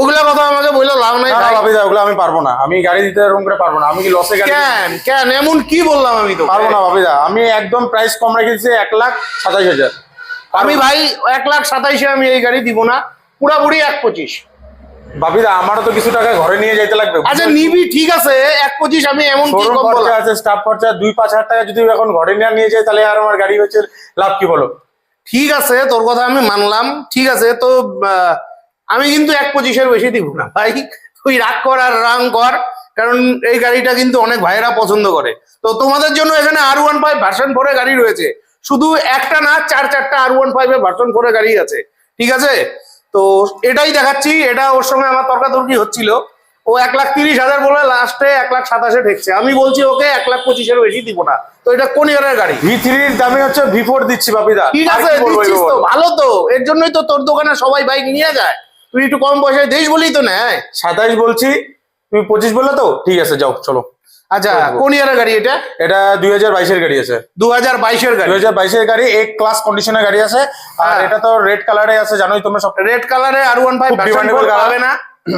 ওগুলা কথা আমাকে বললো লাভ নাই ভাই। বাপিদা ওগুলো আমি পারবো না, আমি গাড়ি দিতে এরকম করে পারবো না। আমি কি লসে গাড়ি? কেন কেন এমন কি বললাম আমি তো? পারবো না বাপিদা, আমি একদম প্রাইস কম রেখেছি 1,27,000। আমি ভাই 1,27,000 আমি এই গাড়ি দিব না, পুরাপুরি 1,25,000। বাপিদা আমারও তো কিছু টাকা ঘরে নিয়ে যেতে লাগবে। আচ্ছা নিবি, ঠিক আছে 1,25,000 আমি এমন কি শোরুম কম খরচা বললাম? আছে, স্টাফ খরচা 2-5 হাজার টাকা যদি এখন ঘরে নিয়ে যাই তাহলে আর আমার গাড়ি হচ্ছে লাভ কি বলো? ঠিক আছে তোর কথা আমি মানলাম, ঠিক আছে তো আমি কিন্তু 1,25,000 বেশি দিব না ভাই। তুই রাগ কর আর রাং কর, কারণ এই গাড়িটা কিন্তু অনেক ভাইয়েরা পছন্দ করে। তো তোমাদের জন্য এখানে R15 ভার্সন 4 এর গাড়ি রয়েছে, শুধু একটা না 4-4টা R15 এর ভার্সন 4 এর গাড়ি আছে, ঠিক আছে? তো এটাই দেখাচ্ছি। এটা ওর সঙ্গে আমার তর্কাতর্কি হচ্ছিল, ও 1,30,000 বলে লাস্টে 1,27,000 ঠেকছে। আমি বলছি ওকে 1,25,000 বেশি দিব না। তো এটা কোন ইয়ারের গাড়ি? V3 এর দামে হচ্ছে V4 দিচ্ছি বাপিদা। ঠিক আর আছে কি বলবো দিচ্ছিস তো, বলো? ভালো তো, এর জন্যই তো তোর দোকানে সবাই বাইক নিয়ে যায়। তুই একটু কম পয়সায় দেশ বলেই তো নেয়। 27 বলছি, তুমি 25 বললে তো, ঠিক আছে যাও চলো। আচ্ছা কোন ইয়ারের গাড়ি এটা? এটা 2022 এর গাড়ি আছে। 2022 এর গাড়ি। 2022 এর গাড়ি, এক ক্লাস কন্ডিশনের গাড়ি আছে। আর হ্যাঁ। এটা তো রেড কালারে আছে, জানোই তোমরা সব। রেড কালারে R15 খুব ভার্সন demandable 4 colour। পাবে না,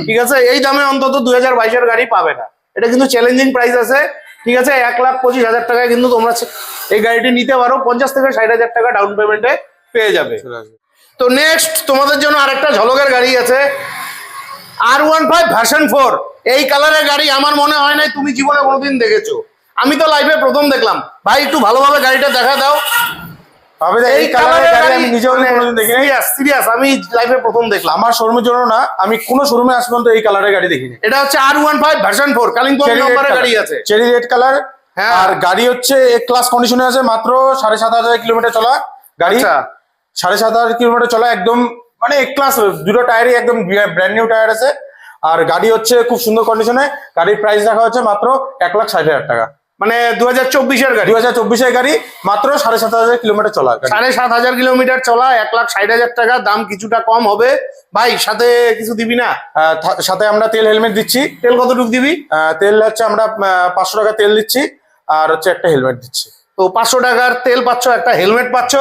ঠিক আছে? এই দামে অন্তত 2022 এর গাড়ি পাবে না। এটা কিন্তু চ্যালেঞ্জিং প্রাইস আছে, ঠিক আছে? 1,25,000 টাকায় কিন্তু তোমরা এই গাড়িটি নিতে পারো। 50 থেকে 60,000 টাকা ডাউন পেমেন্টে পেয়ে যাবে। তো নেক্সট তোমাদের জন্য আরেকটা ঝলকের গাড়ি আছে, R15 ভার্সন 4। এই কালারের গাড়ি আমার মনে হয় নাই তুমি জীবনে কোনোদিন দেখেছো। আমি তো লাইভে প্রথম দেখলাম। ভাই একটু ভালোভাবে গাড়িটা দেখা দাও। বাপিদা এই কালারের গাড়ি আমি নিজেও কোনোদিন দেখিনি। সিরিয়াস আমি লাইভে প্রথম দেখলাম। আমার শোরুমের জন্য না, আমি কোনো শোরুমে আজ পর্যন্ত এই কালারের গাড়ি দেখিনি। এটা হচ্ছে R15 ভার্সন 4 কালিম্পং নম্বরের গাড়ি আছে, চেরি রেড কালার। হ্যাঁ। আর গাড়ি হচ্ছে এক ক্লাস কন্ডিশনে আছে, মাত্র 7,500 কিলোমিটার চলা গাড়ি। আচ্ছা 7,500 কিলোমিটার চলা, একদম মানে এক ক্লাস, দুটো টায়ারই একদম ব্র্যান্ড নিউ টায়ার আছে। আর গাড়ি হচ্ছে খুব সুন্দর কন্ডিশনে। গাড়ির প্রাইস রাখা হচ্ছে মাত্র 1,60,000 টাকা। মানে 2024 এর গাড়ি। 2024 এর গাড়ি, মাত্র 7,500 কিলোমিটার চলা গাড়ি। 7,500 কিলোমিটার চলা, 1,60,000 টাকা দাম, কিছুটা কম হবে। ভাই সাথে কিছু দিবি না? সাথে আমরা তেল হেলমেট দিচ্ছি। তেল কতটুকু দিবি? তেল হচ্ছে আমরা 500 টাকা তেল দিচ্ছি, আর হচ্ছে একটা হেলমেট দিচ্ছি। তো 500 টাকার তেল পাচ্ছ, একটা হেলমেট পাচ্ছ,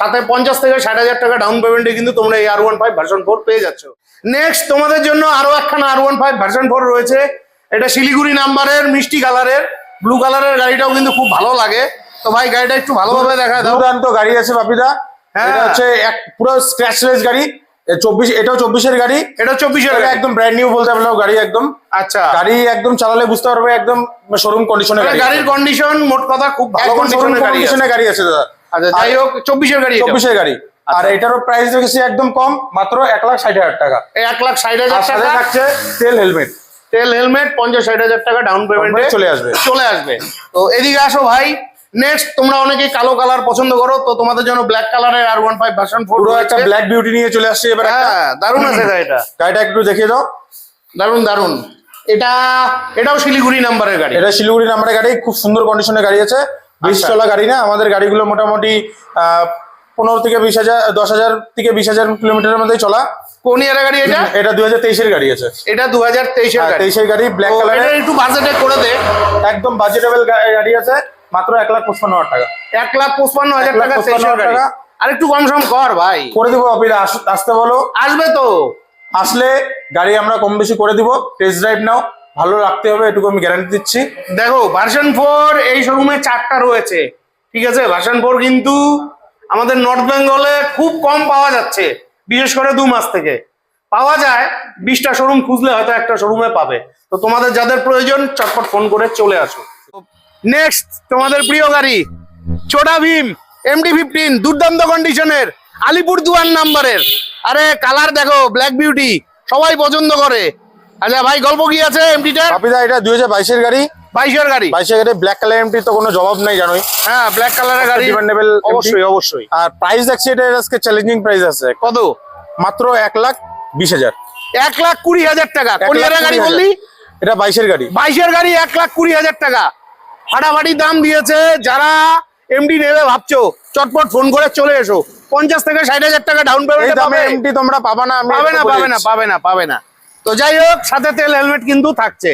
সাথে 50 থেকে 60,000 টাকা ডাউন পেমেন্টে কিন্তু তোমরা এই R15 ভার্সন 4 পেয়ে যাচ্ছ। নেক্সট তোমাদের জন্য আরো একখানা R15 ভার্সন 4 রয়েছে। এটা শিলিগুড়ি নাম্বারের, মিষ্টি কালারের, ব্লু কালারের গাড়িটাও কিন্তু খুব ভালো লাগে। তো ভাই গাড়িটা একটু ভালোভাবে দেখা দাও। দুর্দান্ত গাড়ি আছে বাপিদা। হ্যাঁ। এটা হচ্ছে এক পুরো স্ক্র্যাচলেস গাড়ি। 24, এটাও 24 এর গাড়ি। এটা 24 এর গাড়ি। একদম ব্র্যান্ড নিউ বলতে পারলো গাড়ি একদম। আচ্ছা গাড়ি একদম চালালে বুঝতে পারবে, একদম শোরুম কন্ডিশনের গাড়ি। গাড়ির কন্ডিশন মোট কথা খুব ভালো কন্ডিশনের গাড়ি আছে দাদা। আচ্ছা যাই হোক 24 এর গাড়ি। 24 এর গাড়ি। আর এটারও প্রাইস রেখেছি একদম কম, মাত্র 1,60,000 টাকা। 1,60,000 সাথে টাকা থাকছে তেল হেলমেট। তেল হেলমেট 50-60,000 টাকা ডাউন পেমেন্টে চলে আসবে। তো এদিকে আসো ভাই। নেক্সট তোমরা অনেকেই কালো কালার পছন্দ করো, তো তোমাদের জন্য ব্ল্যাক কালারের R15 ভার্সন 4 পুরো একটা ব্ল্যাক বিউটি নিয়ে চলে আসছে এবার। হ্যাঁ দারুণ আছে গাড়িটা। গাড়িটা একটু দেখিয়ে দাও। দারুণ দারুণ। এটাও শিলিগুড়ি নাম্বারের গাড়ি। এটা শিলিগুড়ি নাম্বারের গাড়ি, খুব সুন্দর কন্ডিশনের গাড়ি আছে। বেশি চলা গাড়ি না, আমাদের গাড়িগুলো মোটামুটি 15 থেকে 20,000, 10,000 থেকে 20,000 কিলোমিটারের মধ্যে চলা। কোন ইয়ারের গাড়ি এটা? এটা 2023 এর গাড়ি আছে। এটা 2023 এর গাড়ি। 23 এর গাড়ি, ব্ল্যাক কালারের। এটা একটু বাজেটে করে দে। একদম বাজেটেবল গাড়ি আছে, মাত্র 1,55,000 টাকা। 1,55,000 টাকা 23 এর গাড়ি। আর একটু কম সম কর ভাই। করে দিব আপনি, আসতে বলো। আসবে তো, আসলে গাড়ি আমরা কম বেশি করে দিব। টেস্ট ড্রাইভ নাও, ভালো রাখতে হবে, এটুকু আমি গ্যারান্টি দিচ্ছি। দেখো ভার্সন 4 এই শোরুমে 4টা রয়েছে, ঠিক আছে? ভার্সন 4 কিন্তু আমাদের নর্থ বেঙ্গলে খুব কম পাওয়া যাচ্ছে, বিশেষ করে 2 মাস থেকে পাওয়া যায়। 20টা শোরুম খুঁজলে হয়তো একটা শোরুমে পাবে। তো তোমাদের যাদের প্রয়োজন চটপট ফোন করে চলে আসো। নেক্সট তোমাদের প্রিয় গাড়ি ছোটা ভীম MD-15, দুর্দান্ত কন্ডিশনের, আলিপুরদুয়ার নাম্বারের। আরে কালার দেখো, ব্ল্যাক বিউটি, সবাই পছন্দ করে। আচ্ছা ভাই গল্প কি আছে এমডিটার? বাপিদা এটা 2022 এর গাড়ি। 22 এর গাড়ি। 22 এর গাড়ি, ব্ল্যাক কালার এমটি তো কোনো জবাব নাই জানোই। হ্যাঁ ব্ল্যাক কালারের গাড়ি, ডিমান্ডেবল অবশ্যই অবশ্যই। আর প্রাইস দেখছি এটা আজকে চ্যালেঞ্জিং প্রাইস আছে। কত? মাত্র 1,20,000। 1,20,000 টাকা। কোন ইয়ারের গাড়ি বললি? এটা 22 এর গাড়ি। 22 এর গাড়ি 1,20,000 টাকা। ফাটাফাটি দাম দিয়েছে। যারা এমডি নেবে ভাবছো চটপট ফোন করে চলে এসো। 50 থেকে 60,000 টাকা ডাউন পেমেন্ট পাবে। এমটি তোমরা পাবা না, পাবে না। তো যাই হোক সাথে তেল হেলমেট কিন্তু থাকছে।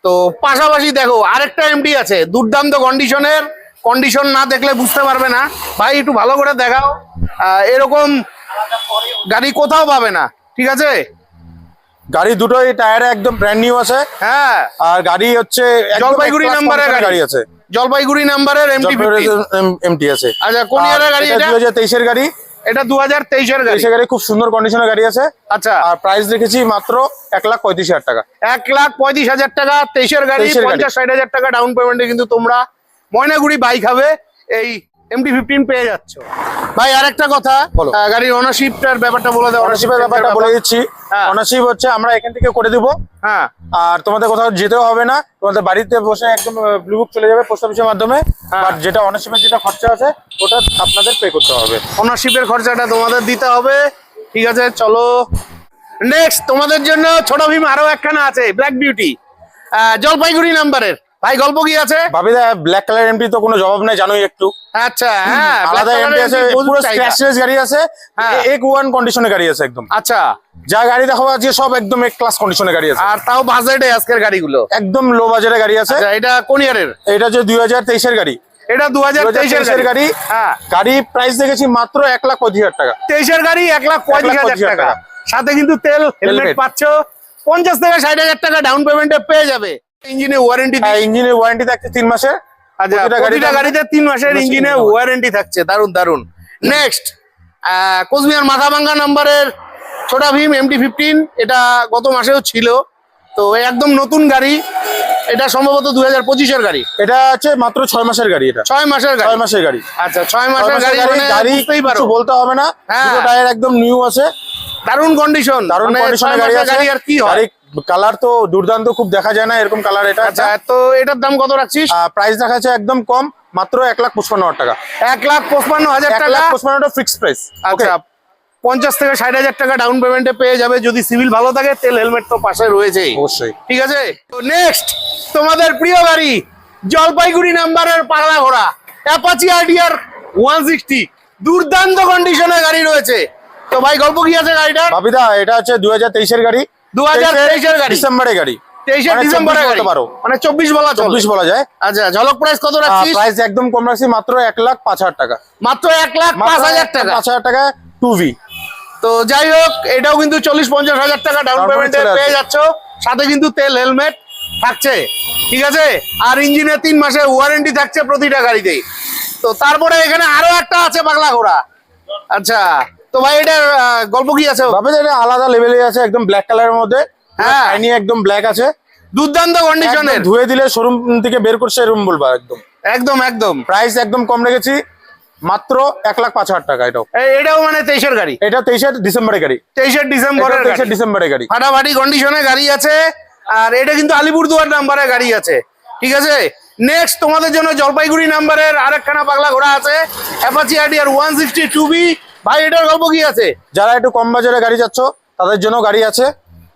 তো পাশাপাশি দেখো আরেকটা এমডি আছে, দুর্দান্ত কন্ডিশনের। কন্ডিশন না দেখলে বুঝতে পারবে না ভাই, একটু ভালো করে দেখাও। এরকম গাড়ি কোথাও পাবে না, ঠিক আছে? গাড়ি দুটোই টায়ারে একদম ব্র্যান্ড নিউ আছে। হ্যাঁ, আর গাড়ি হচ্ছে একদম জলপাইগুড়ি এক class নাম্বারের condition গাড়ি আছে। জলপাইগুড়ি নাম্বারের MT-50। এমটি আছে। আচ্ছা, কোন ইয়ারের গাড়ি এটা? 2023 এর গাড়ি। এটা 2023 এর গাড়ি। 23 এর গাড়ি, খুব সুন্দর কন্ডিশনের গাড়ি আছে। আচ্ছা, আর প্রাইস রেখেছি মাত্র 1,35,000 টাকা। 1,35,000 টাকা 23 এর গাড়ি। 23 এর গাড়ি। 50-60,000 টাকা ডাউন পেমেন্টে কিন্তু তোমরা ময়নাগুড়ি বাইক হবে এই MT-15 পেয়ে যাচ্ছ। ভাই আরেকটা কথা, বলো। গাড়ির ওনারশিপটার ব্যাপারটা বলে দাও। অনারশিপের ব্যাপারটা বলে দিচ্ছি। হ্যাঁ। অনারশিপ হচ্ছে আমরা এখান থেকে করে দিব। হ্যাঁ, আর তোমাদের কোথাও যেতেও হবে না, তোমাদের বাড়িতে বসে একদম ব্লু বুক চলে যাবে পোস্ট অফিসের মাধ্যমে। হ্যাঁ। আর যেটা অনারশিপের যেটা খরচা আছে ওটা আপনাদের পে করতে হবে। ওনারশিপের খরচাটা তোমাদের দিতে হবে। ঠিক আছে, চলো নেক্সট। তোমাদের জন্য ছোট ভীম আরো একখানা আছে, ব্ল্যাক বিউটি, জলপাইগুড়ি নাম্বারের। ভাই গল্প কি আছে? ভাবিদা ব্ল্যাক কালার এমটি তো কোনো জবাব নাই, জানোই একটু। আচ্ছা, হ্যাঁ, আলাদা black এমটি colour আছে, MT পুরো চাহিদা। স্ক্র্যাচলেস গাড়ি আছে। হ্যাঁ। এক ওয়ান কন্ডিশনের গাড়ি আছে একদম। আচ্ছা, যা গাড়ি দেখাবো আজকে সব একদম এক ক্লাস কন্ডিশনের গাড়ি আছে। আর তাও বাজেটে আজকের গাড়িগুলো। একদম লো বাজারের গাড়ি আছে। আচ্ছা, এটা কোন ইয়ারের? এটা যে 2023 এর গাড়ি। এটা 2023 এর গাড়ি। হ্যাঁ, গাড়ি প্রাইস দেখেছি মাত্র 1,25,000 টাকা। 23 এর গাড়ি 1,35,000 টাকা। সাথে কিন্তু তেল হেলমেট Helmet। পাচ্ছ। 50 থেকে 60,000 টাকা ডাউন পেমেন্টে পেয়ে যাবে। ইঞ্জিনে ওয়ারেন্টি। ইঞ্জিনের ওয়ারেন্টি থাকছে 3 মাসের। আচ্ছা, প্রতিটা গাড়িতে 3 মাসের ইঞ্জিনে ওয়ারেন্টি থাকছে। দারুন দারুন। নেক্সট, কোচবিহার মাথাভাঙ্গা নাম্বারের ছোটা ভীম MT-15। এটা গত মাসেও ছিল, তো একদম নতুন গাড়ি। এটা সম্ভবত 2025 এর গাড়ি। এটা হচ্ছে মাত্র 6 মাসের গাড়ি। এটা 6 মাসের 6 গাড়ি। মাসের গাড়ি। আচ্ছা, 6 মাসের গাড়ি মানে গাড়ি বুঝতেই পারো। কিছু বলতে হবে না। হ্যাঁ। দুটো টায়ার একদম নিউ আছে। দারুন কন্ডিশন। দারুণ কন্ডিশনের গাড়ি আছে। আর কি হয়? গাড়ি কালার তো দুর্দান্ত, খুব দেখা যায় না এরকম কালার এটা। আচ্ছা, তো এটার দাম কত রাখছিস? প্রাইস দেখা যাচ্ছে একদম কম, মাত্র 1,55,000 টাকা। 1,55,000 টাকা। 1,55,000 ফিক্সড প্রাইস। আচ্ছা, 50 থেকে 60,000 টাকা ডাউন পেমেন্টে পেয়ে যাবে যদি সিভিল ভালো থাকে। তেল হেলমেট তো পাশে রয়েছেই। অবশ্যই। ঠিক আছে, তো নেক্সট তোমাদের প্রিয় গাড়ি জলপাইগুড়ি নাম্বারের পাগলা ঘোড়া অ্যাপাচি RDR 160। দুর্দান্ত কন্ডিশনে গাড়ি রয়েছে। তো ভাই গল্প কি আছে গাড়িটার? ভাবিদা এটা হচ্ছে 2023 এর গাড়ি। 2023 এর গাড়ি। ডিসেম্বরের গাড়ি। 23 মানে ডিসেম্বরে 24 গাড়ি। বলতে পারো। মানে 24 বলা চলে। 24 বলা যায়। আচ্ছা, ঝলক প্রাইস কত রাখছিস? প্রাইস একদম কম রাখছি, মাত্র 1,05,000 টাকা। মাত্র 1,05,000 টাকা। 5,000 টাকা 2V। তো যাই হোক, এটাও কিন্তু 40-50,000 টাকা ডাউন Down পেমেন্টে payment চলে পেয়ে যাচ্ছ। সাথে কিন্তু তেল হেলমেট থাকছে। ঠিক আছে, আর ইঞ্জিনে 3 মাসের ওয়ারেন্টি থাকছে প্রতিটা গাড়িতেই। তো তারপরে এখানে আরো একটা আছে পাগলা ঘোড়া। আচ্ছা, তো ভাই এটার গল্প কি আছে? ভাবিদা এটা আলাদা লেভেলে আছে, একদম ব্ল্যাক কালারের মধ্যে। হ্যাঁ। শাইনি একদম ব্ল্যাক আছে। দুর্দান্ত কন্ডিশনের। একদম ধুয়ে দিলে শোরুম থেকে বের করছে এরকম বলবা একদম। একদম একদম। প্রাইস একদম কম রেখেছি, মাত্র 1,05,000 টাকা। এটাও মানে 23 এর গাড়ি। এটা 23 ডিসেম্বরের গাড়ি। 23 ডিসেম্বরের গাড়ি। 23 ডিসেম্বরের গাড়ি। ফাটাফাটি কন্ডিশনে গাড়ি আছে। আর এটা কিন্তু আলিপুরদুয়ার নাম্বারের গাড়ি আছে। ঠিক আছে, নেক্সট তোমাদের জন্য জলপাইগুড়ি নাম্বারের আরেকখানা পাগলা ঘোড়া আছে, অ্যাপাচি RDR 160 2B। ভাই এটার গল্প কি আছে? যারা একটু কম বাজারে গাড়ি চাচ্ছ তাদের জন্য গাড়ি আছে।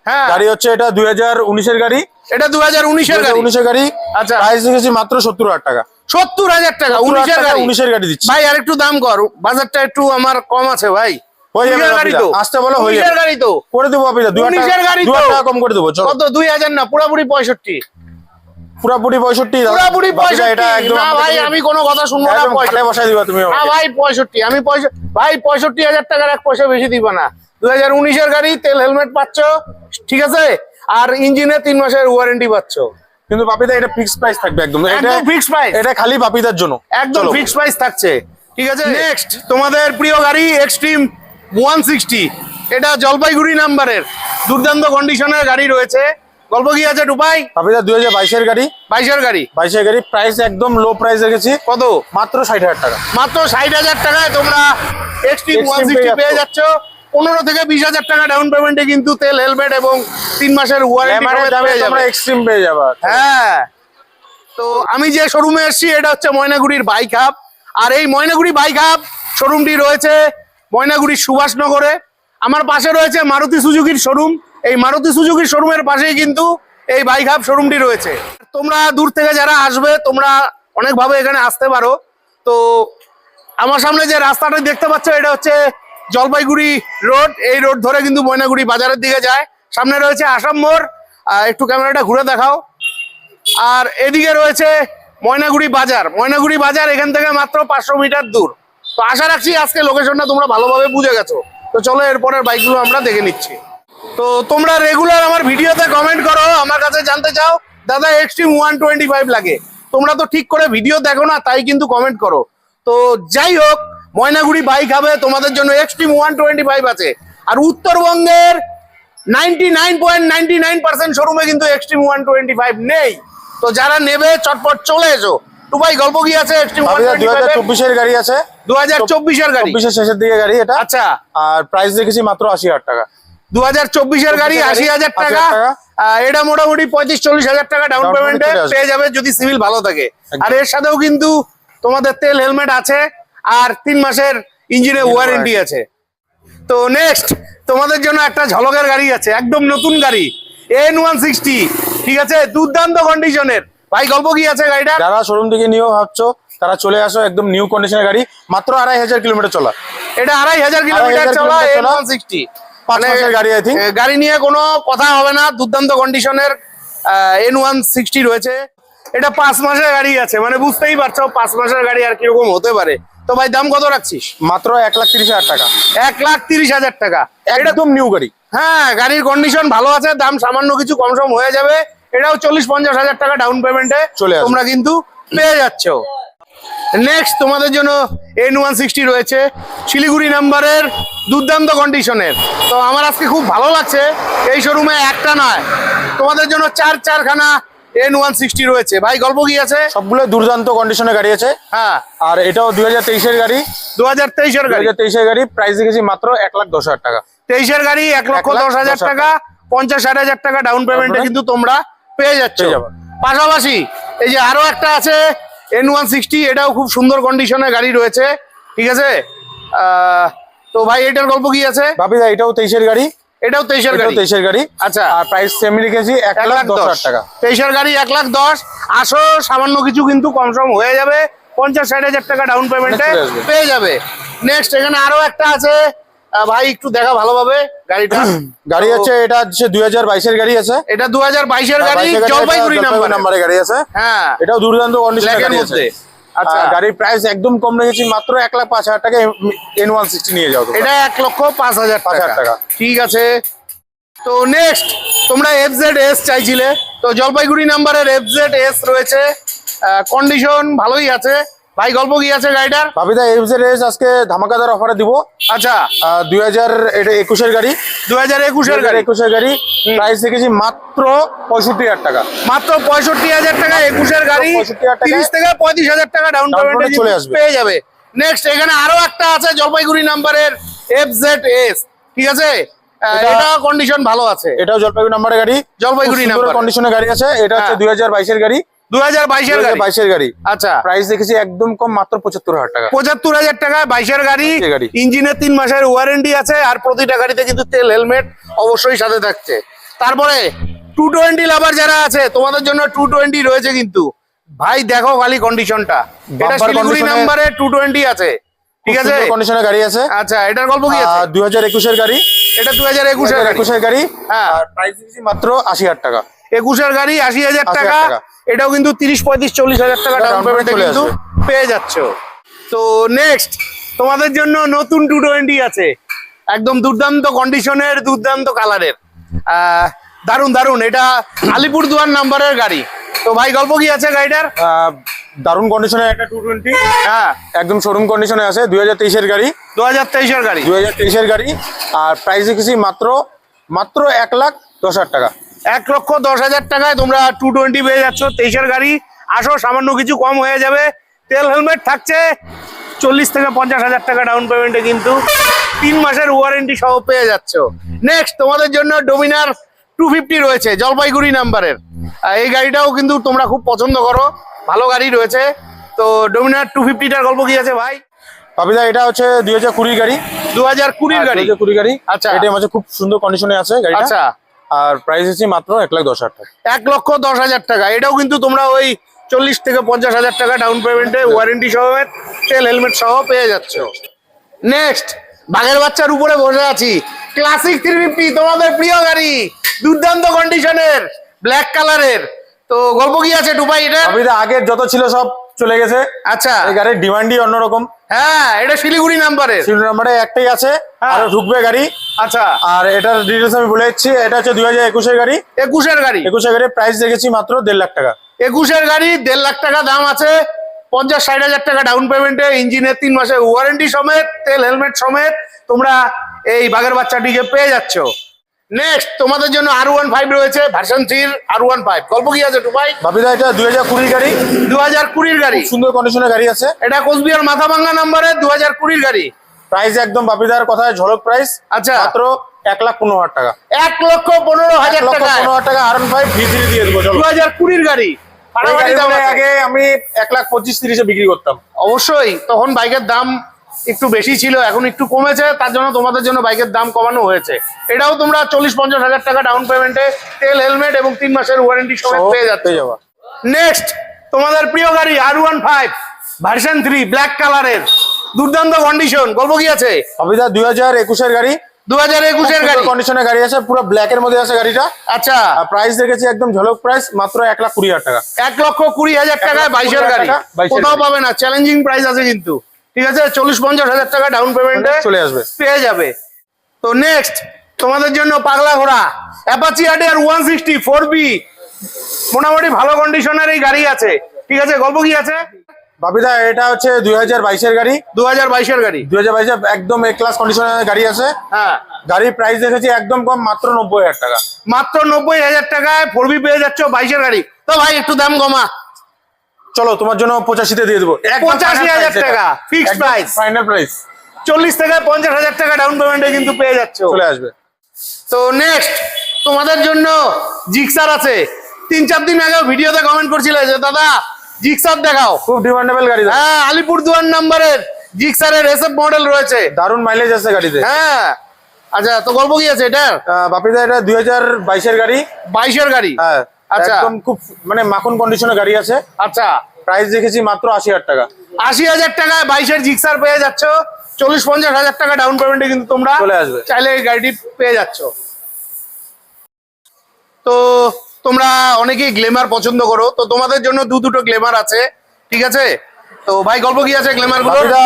হ্যাঁ, গাড়ি হচ্ছে এটা 2019 এর গাড়ি। এটা 2019 এর গাড়ি। 2019 এর গাড়ি। আচ্ছা। প্রাইস রেখেছি মাত্র 70,000 টাকা। 70,000 টাকা 19 এর গাড়ি। 19 এর গাড়ি দিচ্ছি। ভাই আর একটু দাম কর, বাজারটা একটু আমার কম আছে ভাই। হয়ে যাবে 19 এর গাড়ি তো। আসতে বলো, হয়ে 19 এর যাবে। গাড়ি তো করে দেবো আপনি 19 এর গাড়ি তো। 2 টাকা কম করে দেবো। চলো কত? 2,000 না, পুরোপুরি 65। পুরাপুরি 65। পুরোপুরি ভাবিদা, এটা 65 একদম না ভাই, আমি কোনো কথা শুনবো না। একদম খাটে বসাই দিবা তুমি না আমাকে। ভাই 65, আমি ভাই 65,000 টাকার এক পয়সা বেশি দিবা না। 2019 এর গাড়ি, তেল হেলমেট পাচ্ছ। ঠিক আছে, আর ইঞ্জিনে 3 মাসের ওয়ারেন্টি পাচ্ছ। কিন্তু বাপিদা এটা ফিক্সড প্রাইস থাকবে একদম। একদম ফিক্সড প্রাইস। এটা খালি বাপিদার জন্য একদম চলো। ফিক্সড প্রাইস থাকছে। ঠিক আছে, নেক্সট তোমাদের প্রিয় গাড়ি এক্সট্রিম 160। এটা জলপাইগুড়ি নাম্বারের দুর্দান্ত কন্ডিশনের গাড়ি রয়েছে। গল্প কি আছে টুপাই? বাপিদা 2022 এর গাড়ি। 22 এর গাড়ি। 22 এর গাড়ি। প্রাইস একদম লো প্রাইস রেখেছি। কত? মাত্র 60,000 টাকা। মাত্র 60,000 টাকায় তোমরা এক্সট্রিম Extreme 160 পেয়ে পেয়ে যাচ্ছ। 15 থেকে 20,000 টাকা ডাউন পেমেন্টে কিন্তু তেল হেলমেট এবং 3 মাসের ওয়ারেন্টি পেয়ে যাবে। তোমরা এক্সট্রিম পেয়ে যাবে। হ্যাঁ, তো আমি যে শোরুমে এসেছি এটা হচ্ছে ময়নাগুড়ির বাইক হাব। আর এই ময়নাগুড়ি বাইক হাব শোরুমটি রয়েছে ময়নাগুড়ির সুভাষনগরে। আমার পাশে রয়েছে মারুতি সুজুকির শোরুম। এই মারুতি সুজুকির শোরুমের পাশেই কিন্তু এই বাইক হাব শোরুমটি রয়েছে। তোমরা দূর থেকে যারা আসবে তোমরা অনেকভাবে এখানে আসতে পারো। তো আমার সামনে যে রাস্তাটা দেখতে পাচ্ছ এটা হচ্ছে জলপাইগুড়ি রোড। এই রোড ধরে কিন্তু ময়নাগুড়ি বাজারের দিকে যায়। সামনে রয়েছে আসাম মোড়। একটু ক্যামেরাটা ঘুরে দেখাও। আর এদিকে রয়েছে ময়নাগুড়ি বাজার। ময়নাগুড়ি বাজার এখান থেকে মাত্র 500 মিটার দূর। তো আশা রাখছি আজকে লোকেশনটা তোমরা ভালোভাবে বুঝে গেছো। তো চলো এরপরের বাইকগুলো আমরা দেখে নিচ্ছি। তো তোমরা রেগুলার আমার ভিডিওতে কমেন্ট করো, আমার কাছে জানতে চাও দাদা এক্সট্রিম 125 লাগে। তোমরা তো ঠিক করে ভিডিও দেখো না, তাই কিন্তু কমেন্ট করো। তো যাই হোক, ময়নাগুড়ি বাইক হবে তোমাদের জন্য এক্সট্রিম 125 আছে। আর উত্তরবঙ্গের 99.99% শোরুমে কিন্তু এক্সট্রিম 125 নেই। তো যারা নেবে চটপট চলে এসো। টুবাই গল্প কি আছে এক্সট্রিম 2024 এর গাড়ি আছে, 2024 এর গাড়ি, 24 এর শেষের দিকে গাড়ি এটা। আচ্ছা, আর প্রাইস দেখেছি মাত্র 80,000 টাকা। 2024 এর গাড়ি 80,000 টাকা। এটা মোটামুটি 35-40 হাজার টাকা ডাউন পেমেন্টে পেয়ে যাবে যদি সিভিল ভালো থাকে। আর এর সাথেও কিন্তু তোমাদের তেল হেলমেট আছে আর 3 মাসের ইঞ্জিনের ওয়ারেন্টি আছে। তো নেক্সট তোমাদের জন্য একটা ঝলকের গাড়ি আছে, একদম নতুন গাড়ি N160, ঠিক আছে, দুর্দান্ত কন্ডিশনের। ভাই গল্প কি আছে গাড়িটা? যারা শোরুম থেকে নিয়েও ভাবছো তারা চলে আসো, একদম নিউ কন্ডিশনের গাড়ি, মাত্র 2,500 কিলোমিটার চলা। এটা 2,500 কিলোমিটার চলা N160, 5 মাসের গাড়ি। আই থিঙ্ক গাড়ি নিয়ে কোনো কথা হবে না, দুর্দান্ত কন্ডিশনের N160 রয়েছে। এটা 5 মাসের গাড়ি আছে, মানে বুঝতেই পারছো 5 মাসের গাড়ি আর কিরকম হতে পারে। তো ভাই দাম কত রাখছিস? মাত্র 1,30,000 টাকা। 1,30,000 টাকা, একদম নিউ গাড়ি। হ্যাঁ, গাড়ির কন্ডিশন ভালো আছে, দাম সামান্য কিছু কম সম হয়ে যাবে। এটাও 40-50 হাজার টাকা ডাউন পেমেন্টে চলে আসবে। তোমরা কিন্তু পেয়ে যাচ্ছ। নেক্সট তোমাদের জন্য N160 রয়েছে, শিলিগুড়ি নাম্বারের, দুর্দান্ত কন্ডিশনের। তো আমার আজকে খুব ভালো লাগছে, এই শোরুমে একটা নয়, তোমাদের জন্য চারখানা N160 রয়েছে। ভাই গল্প কি আছে? সবগুলো দুর্দান্ত কন্ডিশনের গাড়ি আছে। হ্যাঁ, আর এটাও 2023 এর গাড়ি। 2023 এর গাড়ি। 2023 এর গাড়ি, প্রাইস দেখেছি মাত্র 1,10,000 টাকা। 23 এর গাড়ি 1,10,000 টাকা, 50-60 টাকা ডাউন পেমেন্টে কিন্তু তোমরা পেয়ে যাচ্ছ। পাশাপাশি এই যে আরো একটা আছে N160, এটাও খুব সুন্দর কন্ডিশনের গাড়ি রয়েছে, ঠিক আছে। তো ভাই এটার গল্প কি আছে? ভাবি দা এটাও 23 এর গাড়ি। এটাও 23 এর গাড়ি। 23 এর গাড়ি। আচ্ছা, আর প্রাইস সেম রেখেছি 1,10,000 টাকা। 23 এর গাড়ি 1,10,000। আসো, সামান্য কিছু কিন্তু কম সম হয়ে যাবে, 50-60 হাজার টাকা ডাউন পেমেন্টে পেয়ে যাবে। নেক্সট এখানে আরো একটা আছে, ভাই একটু দেখা ভালোভাবে গাড়িটা। গাড়ি আছে, এটা হচ্ছে 2022 এর গাড়ি আছে। এটা 2022 এর গাড়ি, জলপাইগুড়ি নাম্বারে গাড়ি আছে। হ্যাঁ, এটাও দুর্দান্ত কন্ডিশনের গাড়ি আছে। আচ্ছা, গাড়ির প্রাইস একদম কম রেখেছি, মাত্র 1,05,000 টাকা। N160 নিয়ে যাও। এটা 1,05,000 টাকা, ঠিক আছে। তো নেক্সট তোমরা FZS চাইছিলে, তো জলপাইগুড়ি নাম্বারের FZS রয়েছে, কন্ডিশন ভালোই আছে। ভাই গল্প কি আছে গাড়িটার? ভাবিদা FZS আজকে ধামাকাদার অফারে দিব। আচ্ছা, 2021 এর গাড়ি। 2021 এর গাড়ি। 2021 এর গাড়ি, প্রাইস দেখেছি মাত্র 65,000 টাকা। মাত্র 65,000 টাকা 21 এর গাড়ি, 30 থেকে 35,000 টাকা ডাউন পেমেন্টে চলে আসবে, পেয়ে যাবে। নেক্সট এখানে আরো একটা আছে জলপাইগুড়ি নাম্বারের FZS, ঠিক আছে, এটা কন্ডিশন ভালো আছে। এটাও জলপাইগুড়ি নাম্বারের গাড়ি, জলপাইগুড়ি নাম্বার কন্ডিশনের গাড়ি আছে। এটা হচ্ছে 2022 এর গাড়ি। 2022 এর গাড়ি। আচ্ছা, প্রাইস দেখেছি একদম কম, মাত্র 75,000 টাকা। 75,000 টাকা 22 এর গাড়ি। ইঞ্জিনের 3 মাসের ওয়ারেন্টি আছে, আর প্রতিটা গাড়িতে কিন্তু তেল হেলমেট অবশ্যই সাথে থাকছে। তারপরে 220 লাভার যারা আছে, তোমাদের জন্য 220 রয়েছে কিন্তু। ভাই দেখো খালি কন্ডিশনটা, এটা শিলিগুড়ি নাম্বারে 220 আছে, ঠিক আছে, কন্ডিশনের গাড়ি আছে। আচ্ছা, এটার গল্প কি আছে? 2021 এর গাড়ি। এটা 2021 এর গাড়ি। হ্যাঁ, আর প্রাইস দেখেছি মাত্র 80,000 টাকা। 21 এর গাড়ি 80,000 টাকা। এটাও কিন্তু 30-35-40 হাজার টাকা ডাউন পেমেন্টে কিন্তু পেয়ে যাচ্ছ। তো নেক্সট তোমাদের জন্য নতুন 220 আছে, একদম দুর্দান্ত কন্ডিশনের, দুর্দান্ত কালারের, দারুন দারুন। এটা আলিপুরদুয়ার নাম্বারের গাড়ি। তো ভাই গল্প কি আছে গাড়িটার? দারুন কন্ডিশনের একটা 220। হ্যাঁ, একদম শোরুম কন্ডিশনে আছে। 2023 এর গাড়ি। 2023 এর গাড়ি। 2023 এর গাড়ি। আর প্রাইস দেখেছি মাত্র 1,10,000 টাকা। 1,10,000 টাকায় তোমরা 220 পেয়ে যাচ্ছ, 23 এর গাড়ি। আসো, সামান্য কিছু কম হয়ে যাবে। তেল হেলমেট থাকছে, 40 থেকে 50 হাজার টাকা ডাউন পেমেন্টে কিন্তু 3 মাসের ওয়ারেন্টি সহ পেয়ে যাচ্ছ। নেক্সট তোমাদের জন্য ডোমিনার 250 রয়েছে, জলপাইগুড়ি নাম্বারের। এই গাড়িটাও কিন্তু তোমরা খুব পছন্দ করো, ভালো গাড়ি রয়েছে। তো ডোমিনার 250টার গল্প কি আছে ভাই? ভাবিদা এটা হচ্ছে 2020 গাড়ি। 2020 গাড়ি। 2020 গাড়ি। আচ্ছা, এটা মাঝে খুব সুন্দর কন্ডিশনে আছে গাড়িটা। আচ্ছা, আর প্রাইস হচ্ছে মাত্র 1,10,000 টাকা। 1,10,000 টাকা। এটাও কিন্তু তোমরা ওই 40 থেকে 50 হাজার টাকা ডাউন পেমেন্টে ওয়ারেন্টি সহ তেল হেলমেট সহ পেয়ে যাচ্ছ। নেক্সট বাঘের বাচ্চার উপরে বসে আছি, ক্লাসিক 350, তোমাদের প্রিয় গাড়ি, দুর্দান্ত কন্ডিশনের, ব্ল্যাক কালারের। তো গল্প কি আছে টুপাই এটা? ভাবিদা আগের যত ছিল সব চলে গেছে। আচ্ছা এই গাড়ির ডিমান্ডই অন্যরকম। হ্যাঁ, এটা শিলিগুড়ি নাম্বারের। সিরিয়াল নাম্বারে একটাই আছে, হ্যাঁ। আর ঢুকবে গাড়ি। আচ্ছা, আর এটার ডিটেলস আমি বলে দিচ্ছি। এটা হচ্ছে 2021-এর গাড়ি। 21-এর গাড়ি। 21-এর গাড়ি প্রাইস দেখেছি মাত্র 1.5 লাখ টাকা। 21-এর গাড়ি 1.5 লাখ টাকা দাম আছে। 50-60 হাজার টাকা ডাউন পেমেন্টে, ইঞ্জিনের 3 মাসের ওয়ারেন্টি সমেত, তেল হেলমেট সমেত তোমরা এই বাঘের বাচ্চাটিকে পেয়ে যাচ্ছ। নেক্সট তোমাদের জন্য R15 রয়েছে, ভার্সন 3 R15। গল্প কি আছে টু ভাই? বাপিদা এটা 2020 গাড়ি। 2020-এর গাড়ি, সুন্দর কন্ডিশনের গাড়ি আছে। এটা কোচবিহার মাথাভাঙ্গা নাম্বারের 2020-এর গাড়ি। প্রাইস একদম বাপিদার কথায় ঝলক প্রাইস। আচ্ছা, মাত্র 1,15,000 টাকা। 1,15,000 টাকা। 1,15,000 টাকা R15 V3 দিয়ে দেবো। চলো। 2020-এর গাড়ি। এই গাড়িগুলো আগে আমি 1,25,30-এ বিক্রি করতাম। অবশ্যই তখন বাইকের দাম একটু বেশি ছিল, এখন একটু কমেছে, তার জন্য তোমাদের জন্য বাইকের দাম কমানো হয়েছে। এটাও তোমরা 40-50 হাজার টাকা ডাউন পেমেন্টে, তেল হেলমেট এবং 3 মাসের ওয়ারেন্টি সমেত পেয়ে যাচ্ছে। নেক্সট তোমাদের প্রিয় গাড়ি R15 ভার্সন 3 ব্ল্যাক কালারের, দুর্দান্ত কন্ডিশন। গল্প কি আছে? বাপিদা 2021-এর গাড়ি। 2021-এর গাড়ি, কন্ডিশনের গাড়ি আছে, পুরো ব্ল্যাক এর মধ্যে আছে গাড়িটা। আচ্ছা, আর প্রাইস দেখেছি একদম ঝলক প্রাইস, মাত্র 1,20,000 টাকা। 1,20,000 টাকায় 22-এর গাড়ি। 22-এর কোথাও পাবে না, চ্যালেঞ্জিং প্রাইস আছে কিন্তু। ঠিক আছে, 40-50 হাজার টাকা ডাউন পেমেন্টে চলে আসবে, পেয়ে যাবে। তো নেক্সট তোমাদের জন্য পাগলা ঘোড়া অ্যাপাচি RTR 160 4B, মোটামুটি ভালো কন্ডিশনের এই গাড়ি আছে। ঠিক আছে, গল্প কি আছে? বাপিদা এটা হচ্ছে 2022-এর গাড়ি। 2022-এর গাড়ি, 2022 একদম এ ক্লাস কন্ডিশনের গাড়ি আছে। হ্যাঁ, গাড়ির প্রাইস দেখেছি একদম কম, মাত্র 90,000 টাকা। মাত্র 90,000 টাকায় 4B পেয়ে যাচ্ছ 22-এর গাড়ি। তো ভাই একটু দাম কমা। চলো তোমার জন্য 85-তে দিয়ে দেবো। 85,000 টাকা ফিক্সড প্রাইস। ফাইনাল প্রাইস 40 থেকে 50 হাজার টাকা ডাউন পেমেন্টে কিন্তু পেয়ে যাচ্ছ। চলে আসবে। তো নেক্সট তোমাদের জন্য জিক্সার আছে। 3-4 দিন আগে ভিডিওতে কমেন্ট করছিলে যে দাদা জিক্সার দেখাও। খুব ডিমান্ডেবল গাড়ি। হ্যাঁ, আলিপুরদুয়ার নাম্বারের জিক্সারের SF মডেল রয়েছে, দারুণ মাইলেজ আছে গাড়িতে। হ্যাঁ, আচ্ছা, তো গল্প কি আছে এটা? বাপিদা এটা 2022-এর গাড়ি। 22-এর গাড়ি, হ্যাঁ, আচ্ছা। একদম খুব মানে মাখন কন্ডিশনের গাড়ি আছে। আচ্ছা, প্রাইস দেখেছি মাত্র 80,000 টাকা। 80,000 টাকায় 22-এর জিক্সার পেয়ে যাচ্ছ। 40-50 হাজার টাকা ডাউন পেমেন্টে কিন্তু তোমরা চলে আসবে, চাইলে এই গাড়িটি পেয়ে যাচ্ছ। তো তোমরা অনেকেই গ্লেমার পছন্দ করো, তো তোমাদের জন্য দুটো গ্লেমার আছে। ঠিক আছে, তো ভাই গল্প কি আছে গ্লেমার গুলো? বাপিদা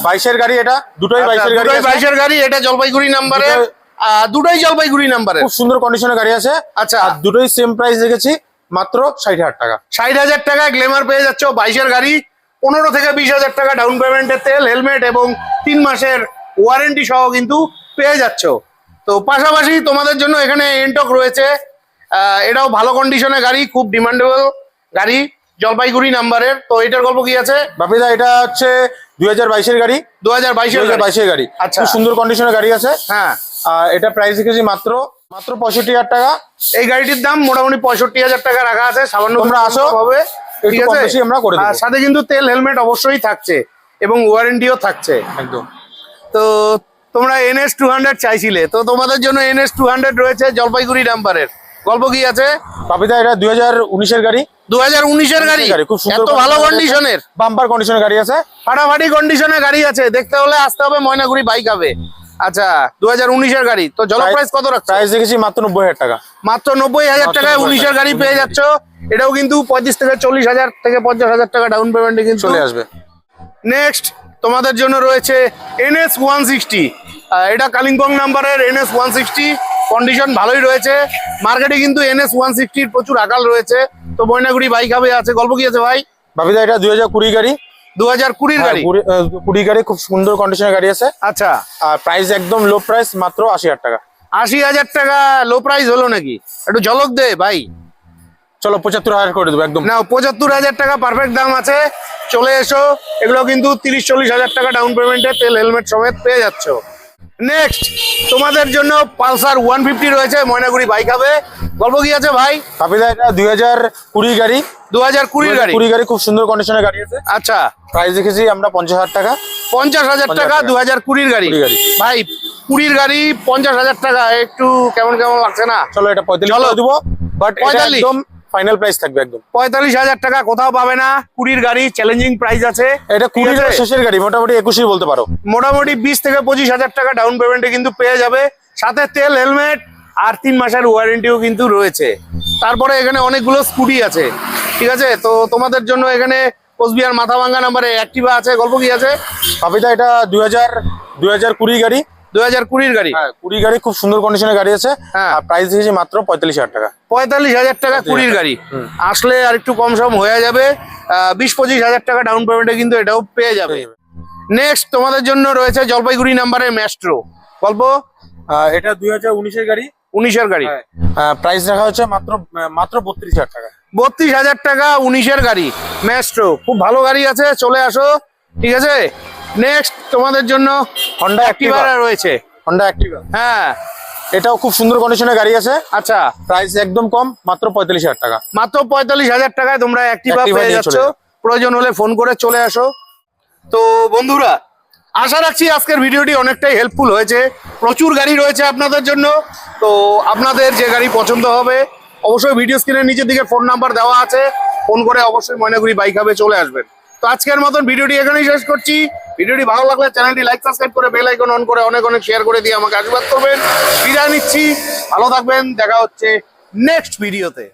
22-এর গাড়ি, এটা দুটোই 22-এর গাড়ি। 22-এর গাড়ি, এটা জলপাইগুড়ি নাম্বারের, দুটোই জলপাইগুড়ি নাম্বারের। খুব সুন্দর কন্ডিশনের গাড়ি আছে। আচ্ছা, আর দুটোই সেম প্রাইস দেখেছি মাত্র 60,000 টাকা। 60,000 টাকায় গ্লেমার পেয়ে যাচ্ছ 22-এর গাড়ি। 15 থেকে 20 হাজার টাকা ডাউন পেমেন্টে, তেল হেলমেট এবং 3 মাসের ওয়ারেন্টি সহ কিন্তু পেয়ে যাচ্ছ। তো পাশাপাশি তোমাদের জন্য এখানে এনটক রয়েছে, এটাও ভালো কন্ডিশনের গাড়ি, খুব ডিমান্ডেবল গাড়ি, জলপাইগুড়ি নাম্বারের। তো এটার গল্প কি আছে? বাপিদা এটা হচ্ছে 2022-এর গাড়ি। 2022-এর গাড়ি, আচ্ছা, খুব সুন্দর কন্ডিশনের গাড়ি আছে। হ্যাঁ, আর এটা প্রাইস দেখেছি মাত্র 65,000 টাকা। এই গাড়িটির দাম মোটামুটি 65,000 টাকা রাখা আছে। সামান্য তোমরা আসো, হবে, একটু ঠিক কম আছে, বেশি আমরা করে দেব। আর সাথে কিন্তু তেল হেলমেট অবশ্যই থাকছে এবং ওয়ারেন্টিও থাকছে একদম। তো তোমরা NS 200 চাইছিলে, তো তোমাদের জন্য NS 200 রয়েছে জলপাইগুড়ি নাম্বারের। গল্প কি আছে? বাপিদা এটা 2019-এর গাড়ি। 2019-এর গাড়ি, খুব সুন্দর এত ভালো কন্ডিশনের, বাম্পার কন্ডিশনের গাড়ি আছে। ফাটাফাটি কন্ডিশনের গাড়ি আছে। দেখতে হলে আসতে হবে ময়নাগুড়ি বাইক হবে। আচ্ছা, 2019-এর গাড়ি, তো জল প্রাইস কত রাখছো? প্রাইস দেখেছি মাত্র 90,000 টাকা। মাত্র 90,000 টাকায় 19-এর গাড়ি পেয়ে যাচ্ছ। এটাও কিন্তু 35 থেকে 40 হাজার থেকে 50 হাজার টাকা ডাউন পেমেন্টে কিন্তু চলে আসবে। নেক্সট তোমাদের জন্য রয়েছে NS 160, এটা কালিম্পং নাম্বারের NS 160, কন্ডিশন ভালোই রয়েছে। মার্কেটে কিন্তু NS 160-র প্রচুর আকাল রয়েছে। তো ময়নাগুড়ি বাইক হবে আছে। গল্প কি আছে ভাই? বাপিদা এটা 2020 গাড়ি। 2020-র গাড়ি, 20 গাড়ি, খুব সুন্দর কন্ডিশনের গাড়ি আছে। আচ্ছা, আর প্রাইস একদম লো প্রাইস, মাত্র 80,000 টাকা। 80,000 টাকা লো প্রাইস হলো নাকি? একটু ঝলক দে ভাই। চলো 75,000 করে দেবো একদম। না, 75,000 টাকা পারফেক্ট দাম আছে। চলে এসো, এগুলো কিন্তু 30-40 হাজার টাকা ডাউন পেমেন্টে তেল হেলমেট সমেত পেয়ে যাচ্ছ। নেক্সট তোমাদের জন্য পালসার 150 রয়েছে, ময়নাগুড়ি বাইক হবে। গল্প কি আছে ভাই? বাপিদা এটা 2020 গাড়ি। 2020-র গাড়ি, 20 গাড়ি, খুব সুন্দর কন্ডিশনের গাড়ি আছে। আচ্ছা, প্রাইস দেখেছি আমরা 50,000 টাকা। 50,000 টাকা 2020-র গাড়ি। 20 গাড়ি ভাই 20-র গাড়ি 50,000 টাকা, একটু কেমন কেমন লাগছে না? চলো এটা 45 করে দেবো, বাট 45 একদম ফাইনাল প্রাইস থাকবে একদম। 45,000 টাকা কোথাও পাবে না। 20-র গাড়ি, চ্যালেঞ্জিং প্রাইস আছে। এটা 20 শেষের গাড়ি, মোটামুটি 21 বলতে পারো। মোটামুটি 20 থেকে 25 হাজার টাকা ডাউন পেমেন্টে কিন্তু পেয়ে যাবে, সাথে তেল হেলমেট আর 3 মাসের ওয়ারেন্টিও কিন্তু রয়েছে। তারপরে এখানে অনেকগুলো স্কুটি আছে। ঠিক আছে, তো তোমাদের জন্য এখানে কোচবিহার মাথাভাঙ্গা নাম্বারে অ্যাক্টিভা আছে। গল্প কি আছে? পাপিদা এটা 2020 গাড়ি, 2020 গাড়ি। হ্যাঁ 20 গাড়ি, খুব সুন্দর কন্ডিশনের গাড়ি আছে। হ্যাঁ। আর প্রাইস দিয়েছি মাত্র 45,000 টাকা। 45,000 টাকা 20 গাড়ি। আসলে আর একটু কম সম হয়ে যাবে, 20-25,000 টাকা ডাউন পেমেন্টে কিন্তু এটাও পেয়ে যাবে। নেক্সট তোমাদের জন্য রয়েছে জলপাইগুড়ি নাম্বারের ম্যাস্ট্রো। গল্প এটা 2019 গাড়ি, 19-এর গাড়ি। প্রাইস রাখা হচ্ছে মাত্র 32,000 টাকা। 32,000 টাকা 19-এর গাড়ি ম্যাস্ট্রো, খুব ভালো গাড়ি আছে, চলে আসো। ঠিক আছে, নেক্সট তোমাদের জন্য Honda অ্যাক্টিভা Activa। রয়েছে। হন্ডা অ্যাক্টিভা, হ্যাঁ এটাও খুব সুন্দর কন্ডিশনের গাড়ি আছে। আচ্ছা, প্রাইস একদম কম, মাত্র 45,000 টাকা। মাত্র 45,000 টাকায় তোমরা অ্যাক্টিভা Activa পেয়ে নিয়ে যাচ্ছ। চলে যাও। প্রয়োজন হলে ফোন করে চলে আসো। তো বন্ধুরা, আশা রাখছি আজকের ভিডিওটি অনেকটাই হেল্পফুল হয়েছে। প্রচুর গাড়ি রয়েছে আপনাদের জন্য। তো আপনাদের যে গাড়ি পছন্দ হবে অবশ্যই ভিডিও স্ক্রিনের নিচের দিকে ফোন নাম্বার দেওয়া আছে, ফোন করে অবশ্যই ময়নাগুড়ি বাইক হাবে চলে আসবেন। তো আজকের মতন ভিডিওটি এখানেই শেষ করছি। ভিডিওটি ভালো লাগলে চ্যানেলটি লাইক সাবস্ক্রাইব করে বেল আইকন অন করে অনেক অনেক শেয়ার করে দিয়ে আমাকে আশীর্বাদ করবেন। বিদায় নিচ্ছি, ভালো থাকবেন, দেখা হচ্ছে নেক্সট ভিডিওতে।